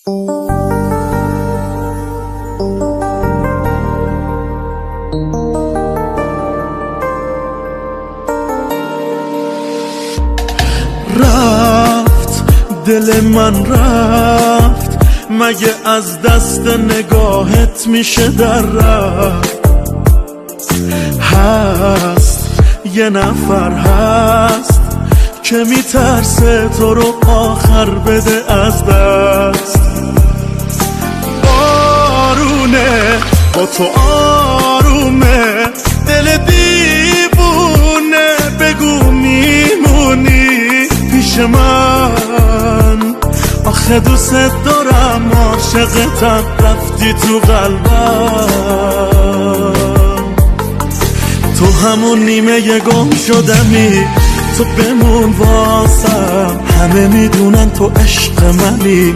رفت دل من رفت، مگه از دست نگاهت میشه در رفت؟ هست یه نفر هست که میترسه تو رو آخر بده از دست. بارونه با تو آرومه، دل دیوونه بگو میمونی پیش من؟ آخه دوست دارم عاشقتم، رفتی تو قلبم. تو همون نیمه گم شدمی، تو بمون واسم، همه میدونن تو عشق منی.